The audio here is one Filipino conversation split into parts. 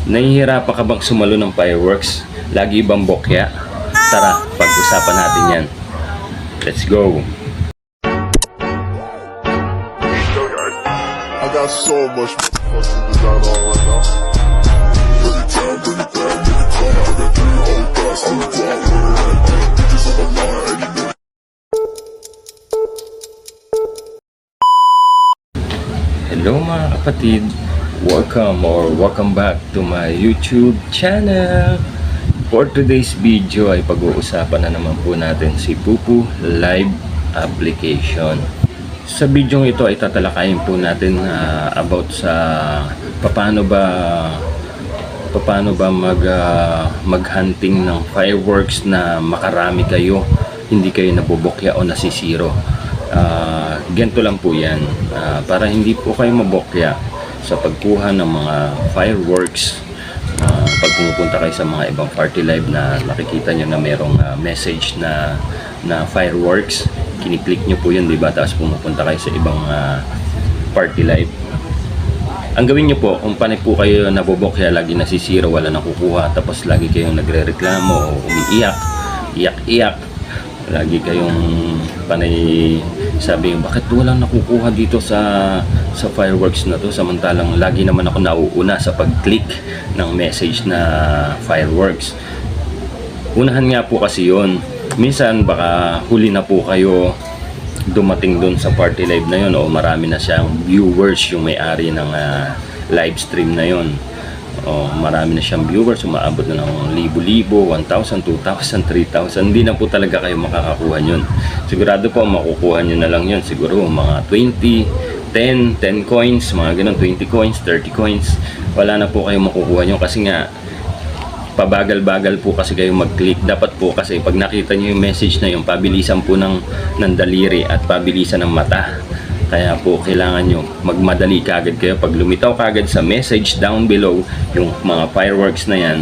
Nahihirapan ka bang sumalo ng fireworks? Lagi bang bokya? Tara, pag-usapan natin yan. Let's go! I got so much fucking design on right now. Bring it down, bring it down, bring it down. I got 3 whole thoughts on the block. Bitches on the line, and you know. Hello mga kapatid! Welcome back to my YouTube channel. For today's video ay pag-uusapan na naman po natin si Pupu Live application. Sa video ito ay tatalakayin po natin about sa paano ba mag-hunting ng fireworks na makarami kayo, hindi kayo nabobokya o nasisiro. Ganito lang po yan, para hindi po kayo mabokya sa pagkuha ng mga fireworks. Pag pumupunta kayo sa mga ibang party live na nakikita nyo na merong message na fireworks, kiniklik nyo po yun, diba? Tapos pumupunta kayo sa ibang party live. Ang gawin nyo po, kung panay po kayo nabobokya, lagi nasisiro, wala nakukuha, tapos lagi kayong nagre-reklamo o umiiyak, iyak, lagi kayong panay sabi, bakit walang nakukuha dito sa fireworks na to, samantalang lagi naman ako nauuna sa pag-click ng message na fireworks. Unahan nga po kasi yon. Minsan baka huli na po kayo dumating doon sa party live na yon, o marami na siyang viewers yung may-ari ng live stream na yon. O marami na siyang viewers, umaabot na ng libo-libo, 1,000, 2,000, 3,000. Hindi na po talaga kayo makakakuha yun. Sigurado po makukuha nyo na lang yun. Siguro mga 20, 10 coins, mga ganun, 20 coins, 30 coins. Wala na po kayo makukuha nyo kasi nga pabagal-bagal po kasi kayo mag-click. Dapat po kasi pag nakita nyo yung message na yun, pabilisan po ng daliri at pabilisan ng mata. Kaya po kailangan nyo magmadali kagad kayo. Pag lumitaw kagad sa message down below yung mga fireworks na yan,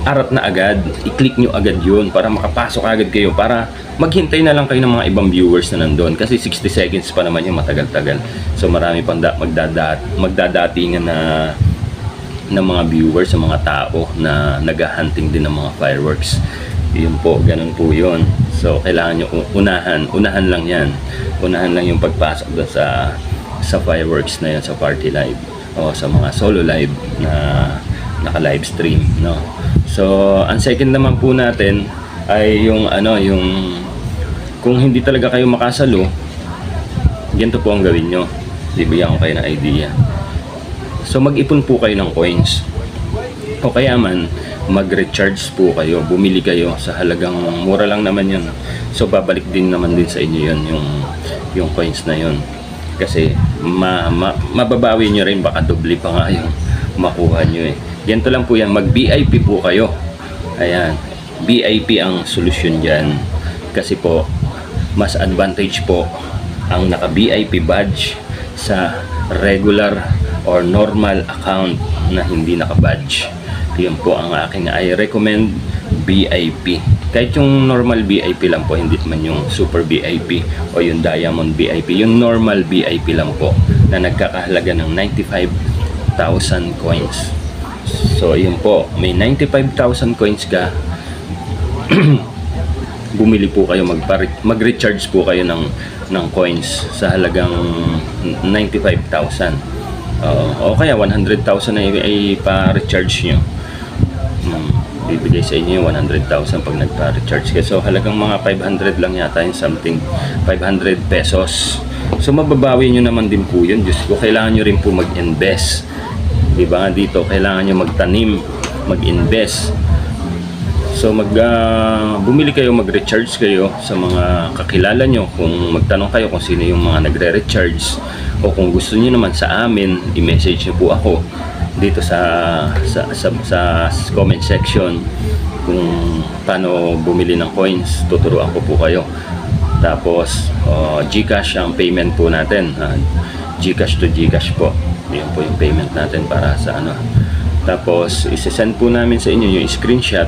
arat na agad, i-click nyo agad yun para makapasok agad kayo, para maghintay na lang kayo ng mga ibang viewers na nandun, kasi 60 seconds pa naman yung matagal-tagal. So marami pang magdadatingan na ng mga viewers, sa mga tao na naghahunting din ng mga fireworks. Yun po, ganun po yun. So kailangan nyo unahan lang yan. Unahan lang yung pagpasok doon sa fireworks na yan, sa party live o sa mga solo live na naka-live stream, no? So ang second naman po natin ay yung kung hindi talaga kayo makasalo, ganito po ang gawin nyo. Bibigyan ko kayo ng idea. So mag-ipon po kayo ng coins, o kaya man mag-recharge po kayo, bumili kayo sa halagang mura lang naman yun. So babalik din naman din sa inyo yun, yung coins na yun, kasi mababawi nyo rin, baka doble pa nga yung makuha nyo eh. Ganito lang po yan, mag-VIP po kayo. Ayan, VIP ang solusyon dyan, kasi po mas advantage po ang naka-VIP badge sa regular or normal account na hindi naka-badge. Yun po ang aking I-recommend, VIP. Kahit yung normal VIP lang po, hindi man yung super VIP o yung diamond VIP, yung normal VIP lang po na nagkakahalaga ng 95,000 coins. So yun po, may 95,000 coins ka, bumili po kayo, mag-recharge po kayo ng coins sa halagang 95,000. O kaya 100,000 ay pa-recharge nyo. Bibigay sa inyo yung 100,000 pag nagpa-recharge kayo. So halagang mga 500 lang yata yung something, 500 pesos. So mababawi nyo naman din po yun. Diyos ko, kailangan nyo rin po mag-invest, diba? Dito kailangan nyo magtanim, mag-invest. So bumili kayo, mag-recharge kayo sa mga kakilala nyo. Kung magtanong kayo kung sino yung mga nagre-recharge, o kung gusto niyo naman sa amin, i-message niyo po ako dito sa comment section kung paano bumili ng coins. Tuturuan ko po kayo. Tapos GCash ang payment po natin, GCash to GCash po. Yan po yung payment natin para sa ano. Tapos isi-send po namin sa inyo yung screenshot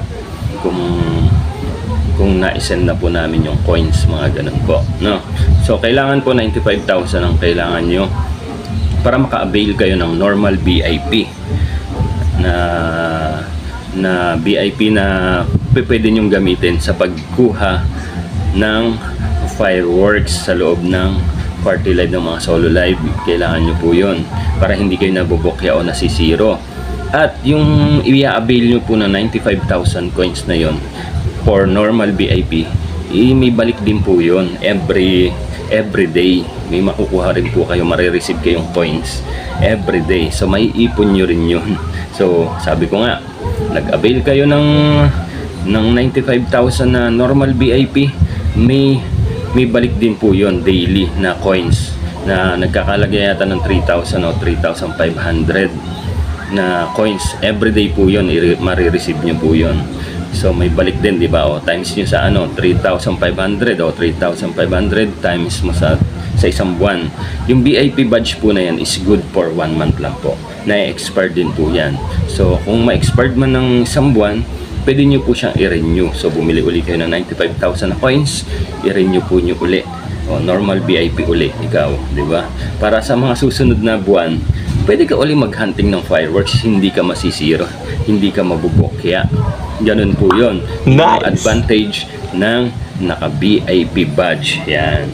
kung na-send na po namin yung coins, mga ganun po, no? So kailangan po 95,000 ang kailangan nyo para maka-avail kayo ng normal VIP. na VIP na pwede nyong gamitin sa pagkuha ng fireworks sa loob ng party live ng mga solo live. Kailangan nyo po yun para hindi kayo nabubokya o nasisiro. At yung i-avail nyo po na 95,000 coins na yon for normal VIP, may balik din po yun every day. May makukuha rin po kayo, marireceive kayong coins every day. So may ipon nyo rin yun. So sabi ko nga, nag-avail kayo ng 95,000 na normal VIP, may balik din po yon daily na coins na nagkakalagay yata ng 3,000 o 3,500 na coins everyday po yon, marireceive nyo po yon. So may balik din, di ba? O times nyo sa 3,500 o 3,500 times mo sa isang buwan. Yung VIP badge po na yan is good for 1 month lang po. Na-expire din po yan. So kung ma-expired man ng isang buwan, pwede nyo po siyang i-renew. So bumili uli kayo ng 95,000 na coins, i-renew po nyo uli. O normal VIP uli, ikaw, di ba? Para sa mga susunod na buwan, pwede ka uli maghunting ng fireworks, hindi ka masisiro, hindi ka mabubokya. Ganun po yun. Yung advantage ng naka-VIP badge. Yan.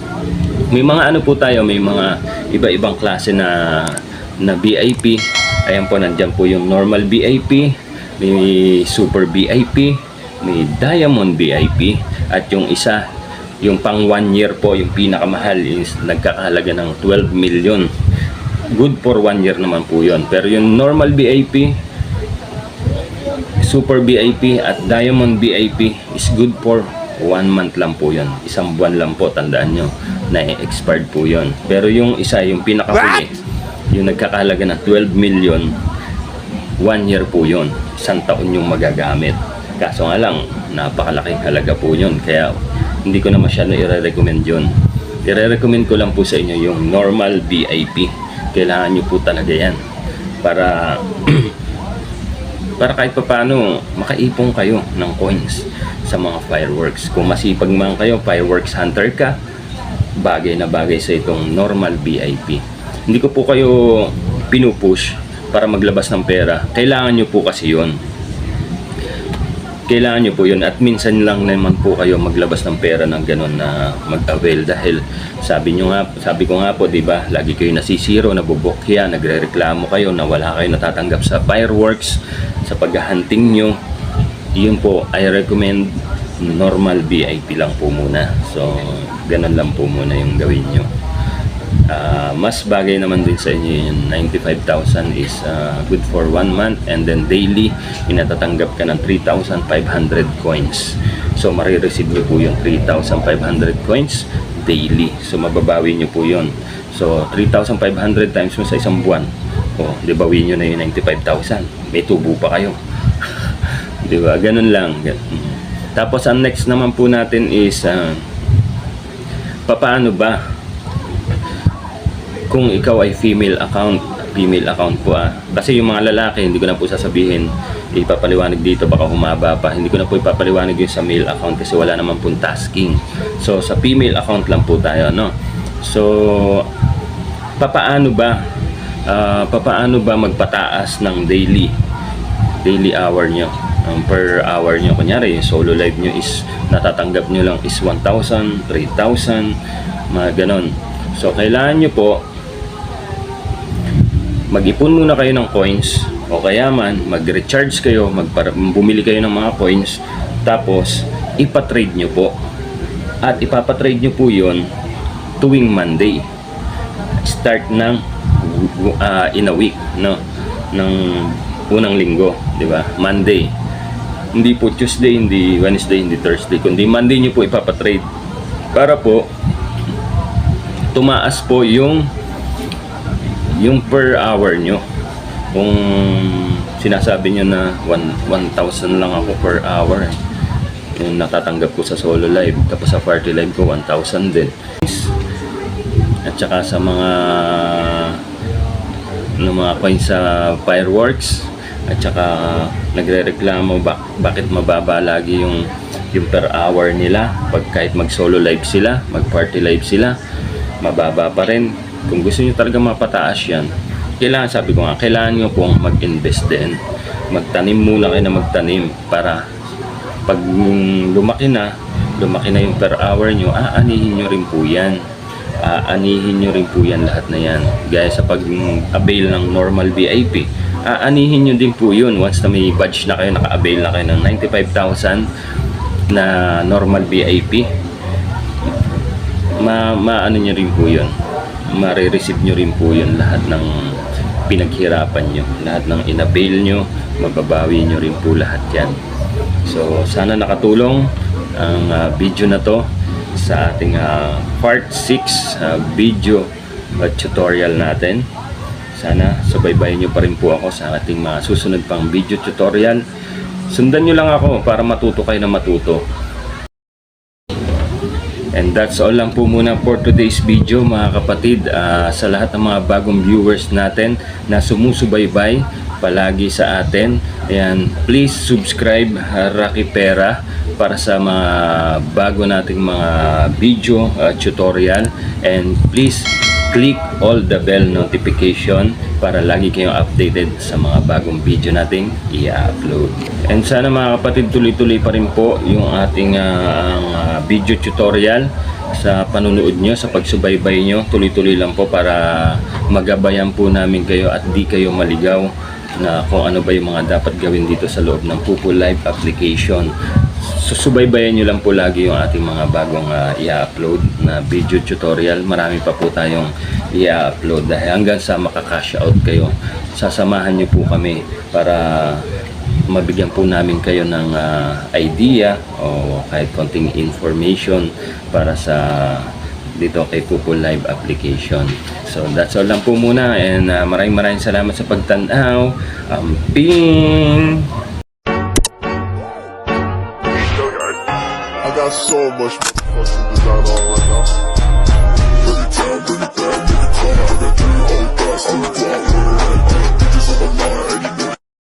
May mga po tayo, may mga iba-ibang klase na VIP. Ayan po, nandyan po yung normal VIP, may super VIP, may diamond VIP, at yung isa, yung pang 1 year po, yung pinakamahal is nagkakahalaga ng 12 million. Good for 1 year naman po yun. Pero yung normal VIP, super VIP at diamond VIP is good for 1 month lang po yun. Isang buwan lang po, tandaan nyo, na expired po yun. Pero yung isa, yung pinakahuli, yung nagkakahalaga ng 12 million, 1 year po yun. Isang taon yung magagamit. Kaso nga lang, napakalaking halaga po yun. Kaya hindi ko na masyado i-recommend yun. I-recommend ko lang po sa inyo yung normal VIP. Kailangan nyo po talaga yan. Para kahit pa paano, makaipong kayo ng coins sa mga fireworks. Kung masipag man kayo, fireworks hunter ka, bagay na bagay sa itong normal VIP. Hindi ko po kayo pinupush para maglabas ng pera. Kailangan nyo po kasi yun. Kailangan nyo po yun. At minsan lang naman po kayo maglabas ng pera ng ganun na mag-avail. Dahil sabi ko nga po, diba, lagi kayo nasisiro, nabubokya, nagre-reklamo kayo na wala kayo natatanggap sa fireworks, sa paghahunting nyo. Yun po, I recommend normal VIP lang po muna. So, ganun lang po muna yung gawin nyo. Mas bagay naman din sa inyo yung 95,000 is good for 1 month, and then daily inatatanggap ka ng 3,500 coins. So marireceive nyo po yung 3,500 coins daily. So mababawi nyo po yun. So 3,500 times mo sa isang buwan, di bawin nyo na yung 95,000. May tubo pa kayo. Di ba? Ganun lang. Tapos ang next naman po natin is paano ba kung ikaw ay female account po kasi yung mga lalaki, hindi ko na po sasabihin, ipapaliwanag dito, baka humaba pa, hindi ko na po ipapaliwanag yung sa male account kasi wala naman pong tasking. So sa female account lang po tayo, no? So papaano ba magpataas ng daily hour nyo, per hour nyo? Kunyari yung solo live nyo is natatanggap nyo lang is 1,000, 3,000, mga ganon. So kailangan nyo po mag-ipon muna kayo ng coins, o kaya man mag-recharge kayo, bumili kayo ng mga coins, tapos ipatrade nyo po. At ipapatrade nyo po yun tuwing Monday, start ng in a week, no? Ng unang linggo, di ba? Monday, hindi po Tuesday, hindi Wednesday, hindi Thursday, kundi Monday nyo po ipapatrade para po tumaas po yung per hour nyo. Kung sinasabi nyo na 1,000 lang ako per hour, yung natatanggap ko sa solo live, tapos sa party live ko 1,000 din. At saka sa mga coins sa fireworks, at saka nagre-reklamo bakit mababa lagi yung per hour nila pag kahit mag solo live sila, mag party live sila, mababa pa rin. Kung gusto niyo talaga mapataas yan, kailangan, sabi ko nga, kailangan nyo pong mag-invest din. magtanim muna kayo na magtanim para pag lumaki na yung per hour nyo, aanihin nyo rin po yan. Aanihin nyo rin po yan lahat na yan. Gaya sa pag-avail ng normal VIP, aanihin nyo din po yun once na may badge na kayo, naka-avail na kayo ng 95,000 na normal VIP. Maano nyo rin po yun, marireceive nyo rin po yun lahat ng pinaghirapan nyo, lahat ng inavail nyo, mababawi nyo rin po lahat yan. So sana nakatulong ang video na to sa ating part 6 video tutorial natin. Sana subaybayan nyo pa rin po ako sa ating mga susunod pang video tutorial. Sundan nyo lang ako para matuto kayo na matuto. And that's all lang po muna for today's video mga kapatid. Sa lahat ng mga bagong viewers natin na sumusubaybay palagi sa atin, ayan, please subscribe Rocky Pera para sa mga bago nating mga video tutorial, and please click all the bell notification para lagi kayong updated sa mga bagong video nating i-upload. And sana mga kapatid, tuloy-tuloy pa rin po yung ating video tutorial sa panunood nyo, sa pagsubaybay nyo. Tuloy-tuloy lang po para magabayan po namin kayo at di kayo maligaw na kung ano ba yung mga dapat gawin dito sa loob ng Pupo Live application. Susubaybayan nyo lang po lagi yung ating mga bagong i-upload na video tutorial. Marami pa po tayong i-upload dahil hanggang sa makakash out kayo. Sasamahan nyo po kami para mabigyan po namin kayo ng idea o kahit konting information para sa dito kay Pupo Live application. So that's all lang po muna, and maraming salamat sa pagtanaw. Ping! I got so much fucking design on right now.